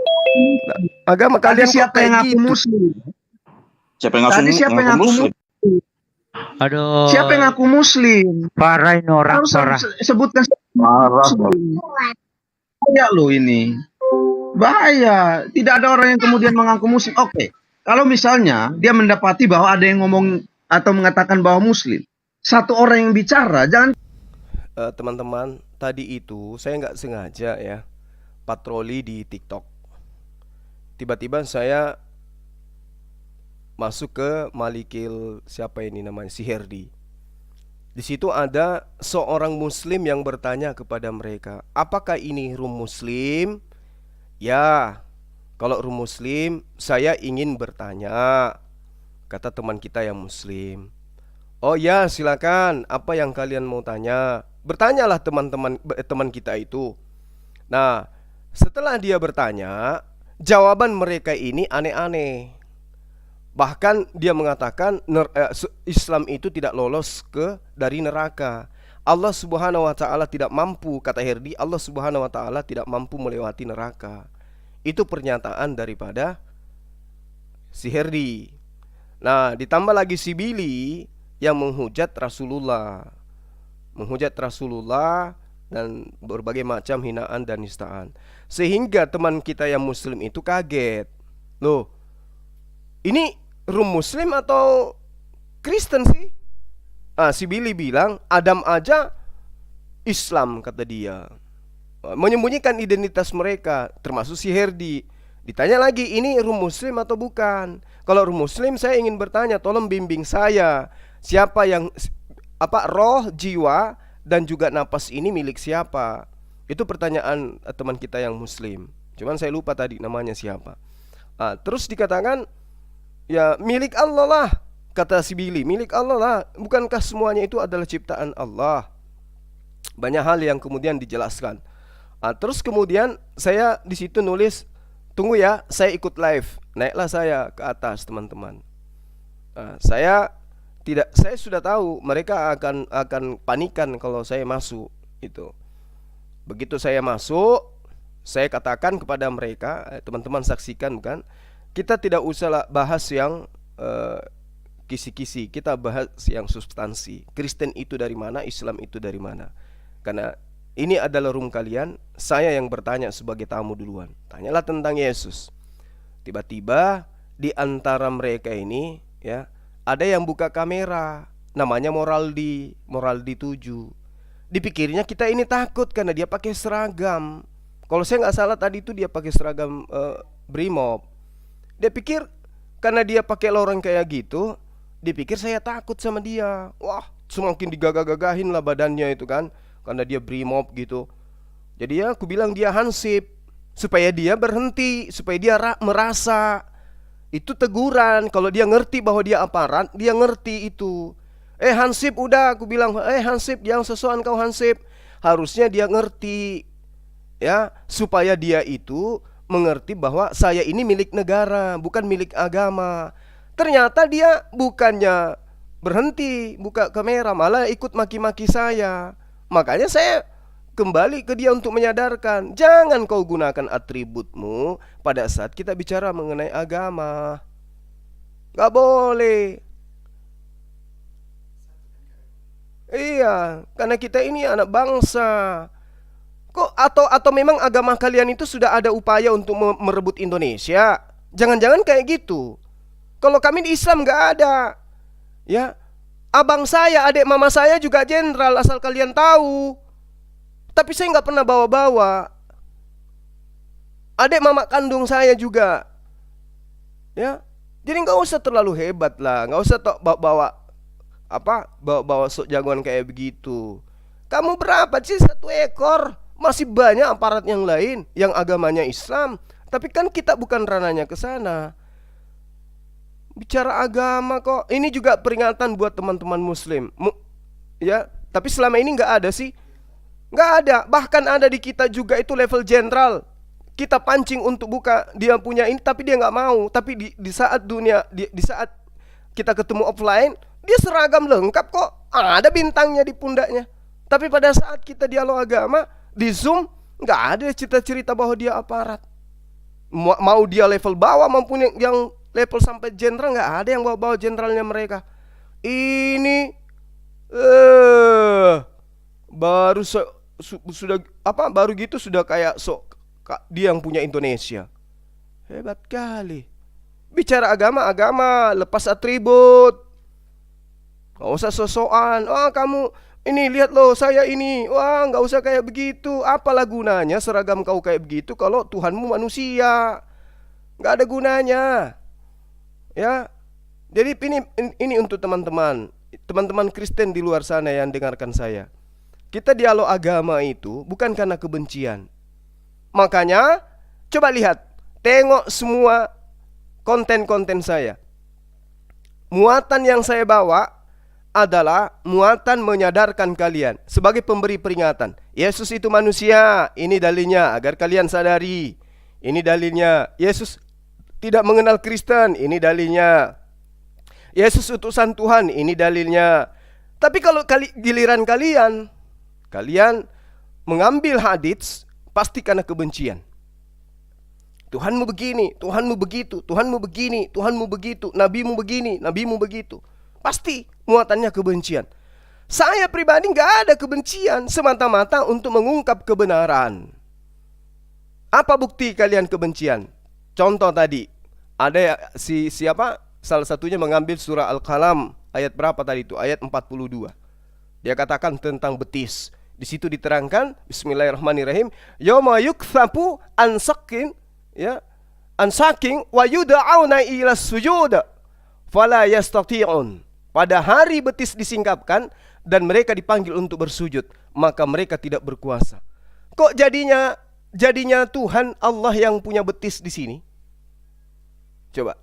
Agama kalian siapa yang ngaku Muslim? Siapa yang ngaku Muslim? Aduh. Siapa yang ngaku Muslim? Parah ini orang, Harus parah. sebutkan bahaya loh ini. Bahaya. Tidak ada orang yang kemudian mengaku Muslim. Oke. Kalau misalnya dia mendapati bahwa ada yang ngomong atau mengatakan bahwa Muslim, satu orang yang bicara, jangan. Teman-teman, tadi itu saya nggak sengaja ya patroli di TikTok. Tiba-tiba saya masuk ke Malikil, siapa ini namanya, si Herdi. Di situ ada seorang Muslim yang bertanya kepada mereka, apakah ini room Muslim? Ya, kalau room Muslim, saya ingin bertanya, kata teman kita yang Muslim. Oh ya, silakan. Apa yang kalian mau tanya? Bertanyalah teman kita itu. Nah, setelah dia bertanya, jawaban mereka ini aneh-aneh. Bahkan dia mengatakan Islam itu tidak lolos dari neraka. Allah Subhanahu wa taala tidak mampu, kata Herdi, Allah Subhanahu wa taala tidak mampu melewati neraka. Itu pernyataan daripada si Herdi. Nah, ditambah lagi si Billy yang menghujat Rasulullah. Dan berbagai macam hinaan dan nistaan. Sehingga teman kita yang Muslim itu kaget. Loh, ini room Muslim atau Kristen sih? Si Billy bilang Adam aja Islam, kata dia. Menyembunyikan identitas mereka, termasuk si Herdi. Ditanya lagi, ini room Muslim atau bukan? Kalau room Muslim, saya ingin bertanya, tolong bimbing saya, siapa yang roh, jiwa dan juga napas ini milik siapa? Itu pertanyaan teman kita yang Muslim. Cuman saya lupa tadi namanya siapa. Terus dikatakan, ya milik Allah lah, kata si Billy, milik Allah lah. Bukankah semuanya itu adalah ciptaan Allah? Banyak hal yang kemudian dijelaskan. Terus kemudian saya di situ nulis, tunggu ya, saya ikut live. Naiklah saya ke atas, teman-teman. Saya sudah tahu mereka akan panikan kalau saya masuk itu. Begitu saya masuk, saya katakan kepada mereka, teman-teman saksikan bukan? Kita tidak usah bahas yang kisi-kisi, kita bahas yang substansi. Kristen itu dari mana, Islam itu dari mana? Karena ini adalah room kalian, saya yang bertanya sebagai tamu duluan. Tanyalah tentang Yesus. Tiba-tiba di antara mereka ini, ya, ada yang buka kamera, namanya Moraldi 7. Dipikirnya kita ini takut karena dia pakai seragam. Kalau saya nggak salah tadi itu dia pakai seragam Brimob. Dia pikir karena dia pakai loreng kayak gitu, dipikir saya takut sama dia. Wah, semakin digagah-gagahin lah badannya itu kan, karena dia Brimob gitu. Jadi ya aku bilang dia hansip, supaya dia berhenti, supaya dia merasa. Itu teguran. Kalau dia ngerti bahwa dia aparat, dia ngerti itu. Hansip udah, aku bilang, Hansip jangan sesuatu kau Hansip. Harusnya dia ngerti, ya, supaya dia itu mengerti bahwa saya ini milik negara, bukan milik agama. Ternyata dia bukannya berhenti buka kamera, malah ikut maki-maki saya. Makanya saya kembali ke dia untuk menyadarkan, jangan kau gunakan atributmu pada saat kita bicara mengenai agama. Gak boleh. Iya, karena kita ini anak bangsa. Kok atau memang agama kalian itu sudah ada upaya untuk merebut Indonesia? Jangan-jangan kayak gitu. Kalau kami di Islam gak ada. Ya, abang saya, adik mama saya juga jenderal, asal kalian tahu. Tapi saya nggak pernah bawa-bawa. Adik mama kandung saya juga. Ya, jadi nggak usah terlalu hebat lah, nggak usah bawa sok jagoan kayak begitu. Kamu berapa sih, 1 ekor? Masih banyak aparat yang lain yang agamanya Islam. Tapi kan kita bukan ranahnya ke sana. Bicara agama kok. Ini juga peringatan buat teman-teman Muslim. Ya, tapi selama ini nggak ada sih. Nggak ada, bahkan ada di kita juga itu level jenderal. Kita pancing untuk buka dia punya ini, tapi dia nggak mau. Tapi di saat di saat kita ketemu offline, dia seragam lengkap kok, ada bintangnya di pundaknya. Tapi pada saat kita dialog agama di Zoom, nggak ada cerita-cerita bahwa dia aparat. Mau dia level bawah maupun yang level sampai jenderal, nggak ada yang bawa-bawa jenderalnya mereka. Ini baru sudah baru gitu sudah kayak dia yang punya Indonesia. Hebat kali. Bicara agama, lepas atribut. Gak usah sosokan. Kamu ini lihat loh, saya ini. Wah, gak usah kayak begitu. Apalah gunanya seragam kau kayak begitu kalau Tuhanmu manusia? Gak ada gunanya. Ya. Jadi ini untuk teman-teman Kristen di luar sana yang dengarkan saya. Kita dialog agama itu bukan karena kebencian. Makanya coba lihat, tengok semua konten-konten saya. Muatan yang saya bawa adalah muatan menyadarkan kalian sebagai pemberi peringatan. Yesus itu manusia, ini dalilnya agar kalian sadari. Ini dalilnya. Yesus tidak mengenal Kristen, ini dalilnya. Yesus utusan Tuhan, ini dalilnya. Tapi kalau giliran kalian mengambil hadits, pasti karena kebencian. Tuhanmu begini, Tuhanmu begitu, Tuhanmu begini, Tuhanmu begitu, nabimu begini, nabimu begitu. Pasti muatannya kebencian. Saya pribadi nggak ada kebencian, semata-mata untuk mengungkap kebenaran. Apa bukti kalian kebencian? Contoh tadi, ada siapa? Salah satunya mengambil surah Al-Qalam, ayat berapa tadi itu? Ayat 42. Dia katakan tentang betis. Di situ diterangkan, bismillahirrahmanirrahim, yauma yuktsafu an sakin, ya, an saking wa yud'auna ila sujud fala yastati'un. Pada hari betis disingkapkan dan mereka dipanggil untuk bersujud, maka mereka tidak berkuasa. Kok jadinya Tuhan Allah yang punya betis di sini? Coba.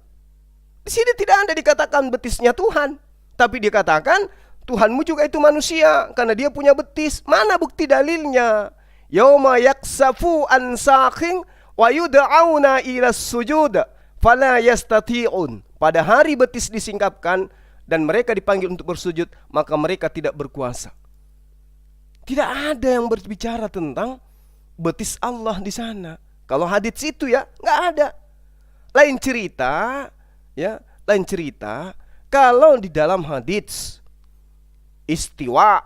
Di sini tidak ada dikatakan betisnya Tuhan, tapi dikatakan Tuhanmu juga itu manusia karena dia punya betis. Mana bukti dalilnya? Yauma yaksafu an saqin wa yud'auna ila sujud fala yastati'un. Pada hari betis disingkapkan dan mereka dipanggil untuk bersujud, maka mereka tidak berkuasa. Tidak ada yang berbicara tentang betis Allah di sana. Kalau hadits itu ya nggak ada. Lain cerita, ya, lain cerita. Kalau di dalam hadits istiwa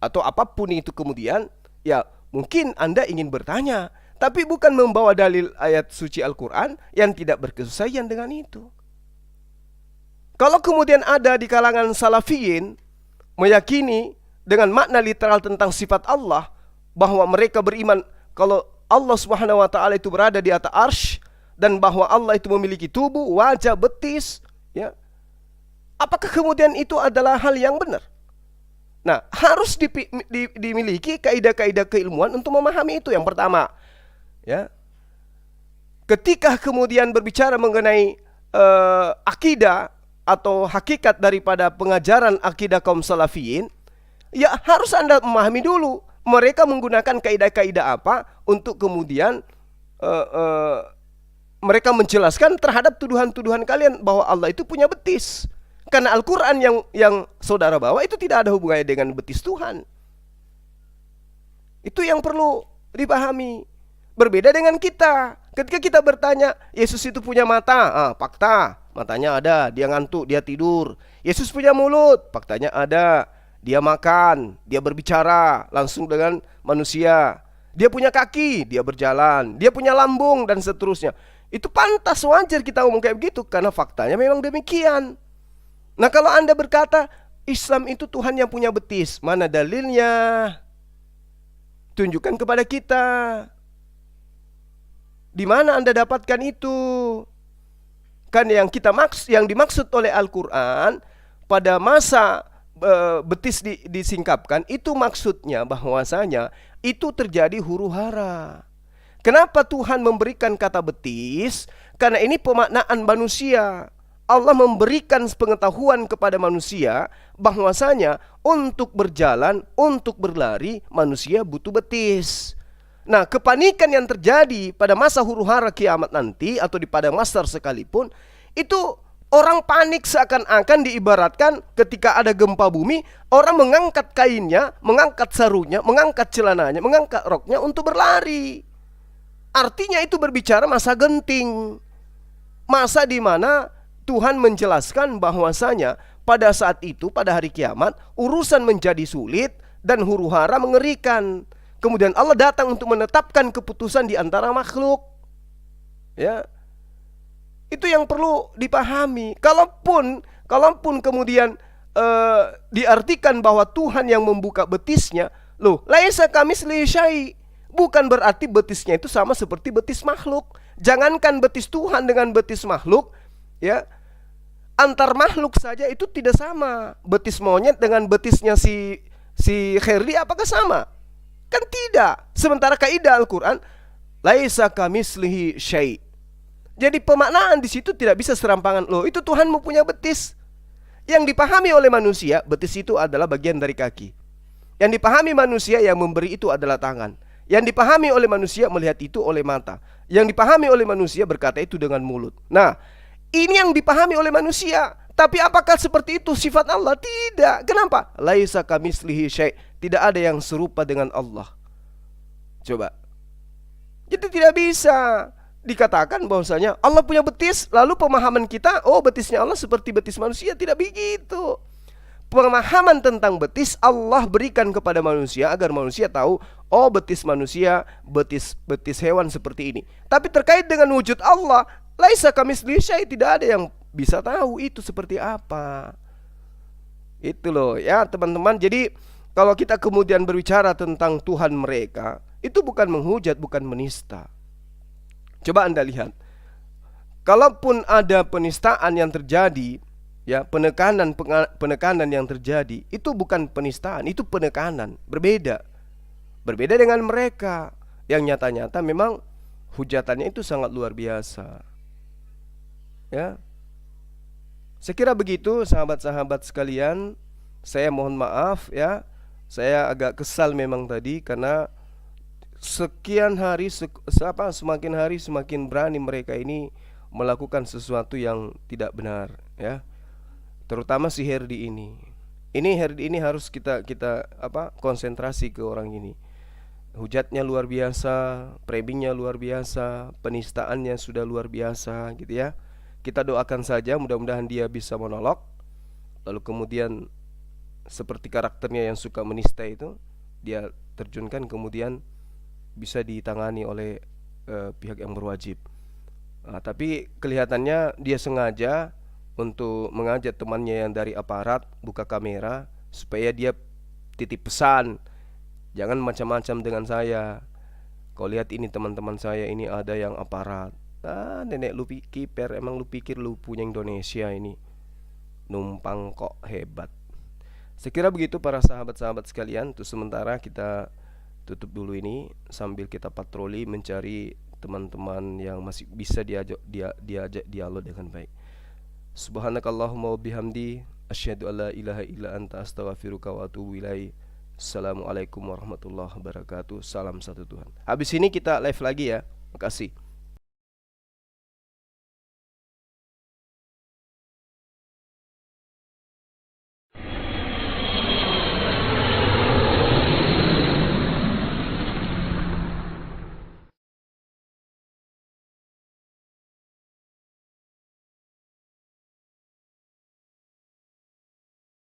atau apapun itu kemudian, ya mungkin Anda ingin bertanya, tapi bukan membawa dalil ayat suci Al-Quran yang tidak berkesesuaian dengan itu. Kalau kemudian ada di kalangan salafiyin meyakini dengan makna literal tentang sifat Allah, bahwa mereka beriman kalau Allah Subhanahu wa taala itu berada di atas arsy dan bahwa Allah itu memiliki tubuh, wajah, betis, ya. Apakah kemudian itu adalah hal yang benar? Nah, harus dimiliki kaidah-kaidah keilmuan untuk memahami itu. Yang pertama, ya. Ketika kemudian berbicara mengenai akidah atau hakikat daripada pengajaran akidah kaum salafiyin, ya harus Anda memahami dulu mereka menggunakan kaidah-kaidah apa untuk kemudian mereka menjelaskan terhadap tuduhan-tuduhan kalian bahwa Allah itu punya betis. Karena Al-Quran yang saudara bawa itu tidak ada hubungannya dengan betis Tuhan. Itu yang perlu dipahami. Berbeda dengan kita. Ketika kita bertanya, Yesus itu punya mata, fakta, matanya ada, dia ngantuk, dia tidur. Yesus punya mulut, faktanya ada, dia makan, dia berbicara langsung dengan manusia. Dia punya kaki, dia berjalan, dia punya lambung dan seterusnya. Itu pantas, wajar kita ngomong kayak begitu karena faktanya memang demikian. Nah, kalau Anda berkata Islam itu Tuhan yang punya betis, mana dalilnya? Tunjukkan kepada kita. Di mana Anda dapatkan itu? Kan yang dimaksud oleh Al-Quran pada masa betis disingkapkan, itu maksudnya bahwasanya itu terjadi huru hara. Kenapa Tuhan memberikan kata betis? Karena ini pemaknaan manusia. Allah memberikan pengetahuan kepada manusia bahwasanya untuk berjalan, untuk berlari, manusia butuh betis. Nah, kepanikan yang terjadi pada masa huru hara kiamat nanti atau di padang mahsyar sekalipun, itu orang panik seakan-akan diibaratkan ketika ada gempa bumi, orang mengangkat kainnya, mengangkat sarungnya, mengangkat celananya, mengangkat roknya untuk berlari. Artinya itu berbicara masa genting. Masa di mana Tuhan menjelaskan bahwasanya pada saat itu, pada hari kiamat, urusan menjadi sulit dan huru hara mengerikan. Kemudian Allah datang untuk menetapkan keputusan di antara makhluk. Ya. Itu yang perlu dipahami. Kalaupun kemudian diartikan bahwa Tuhan yang membuka betisnya, loh, laisa kamitslihi syai'. Bukan berarti betisnya itu sama seperti betis makhluk. Jangankan betis Tuhan dengan betis makhluk, ya, antar makhluk saja itu tidak sama. Betis monyet dengan betisnya si Khairli apakah sama? Kan tidak. Sementara kaidah Al-Quran laisa kamitslihi syai'. Jadi pemaknaan di situ tidak bisa serampangan. Loh, itu Tuhanmu punya betis. Yang dipahami oleh manusia, betis itu adalah bagian dari kaki. Yang dipahami manusia, yang memberi itu adalah tangan. Yang dipahami oleh manusia, melihat itu oleh mata. Yang dipahami oleh manusia, berkata itu dengan mulut. Nah, ini yang dipahami oleh manusia. Tapi apakah seperti itu sifat Allah? Tidak. Kenapa? Laisa kamitslihi syai'. Tidak ada yang serupa dengan Allah. Coba. Jadi tidak bisa dikatakan bahwasanya Allah punya betis, lalu pemahaman kita, oh betisnya Allah seperti betis manusia. Tidak begitu. Pemahaman tentang betis Allah berikan kepada manusia agar manusia tahu, oh betis manusia, betis hewan seperti ini. Tapi terkait dengan wujud Allah, laisa kamitslihi syai', tidak ada yang bisa tahu itu seperti apa. Itu loh ya teman-teman. Jadi kalau kita kemudian berbicara tentang Tuhan mereka, itu bukan menghujat, bukan menista. Coba Anda lihat, kalaupun ada penistaan yang terjadi, ya, penekanan yang terjadi, itu bukan penistaan, itu penekanan. Berbeda dengan mereka yang nyata-nyata memang hujatannya itu sangat luar biasa. Ya, saya kira begitu sahabat-sahabat sekalian. Saya mohon maaf ya, saya agak kesal memang tadi karena sekian hari semakin hari semakin berani mereka ini melakukan sesuatu yang tidak benar ya. Terutama si Herdi ini. Herdi ini harus kita konsentrasi ke orang ini. Hujatnya luar biasa, framingnya luar biasa, penistaannya sudah luar biasa gitu ya. Kita doakan saja mudah-mudahan dia bisa monolog. Lalu kemudian seperti karakternya yang suka menista itu, dia terjunkan kemudian bisa ditangani oleh pihak yang berwajib. Tapi kelihatannya dia sengaja untuk mengajak temannya yang dari aparat buka kamera supaya dia titip pesan, jangan macam-macam dengan saya. Kau lihat ini teman-teman saya ini ada yang aparat. Nenek lu kiper, emang lu pikir lu punya Indonesia ini? Numpang kok hebat. Sekira begitu para sahabat-sahabat sekalian. Untuk sementara kita tutup dulu ini sambil kita patroli mencari teman-teman yang masih bisa diajak dialog dengan baik. Subhanakallahumma wa bihamdi asyhadu alla ilaha illa anta astaghfiruka wa atubu ilaik. Assalamualaikum warahmatullahi wabarakatuh. Salam satu Tuhan. Habis ini kita live lagi ya. Makasih.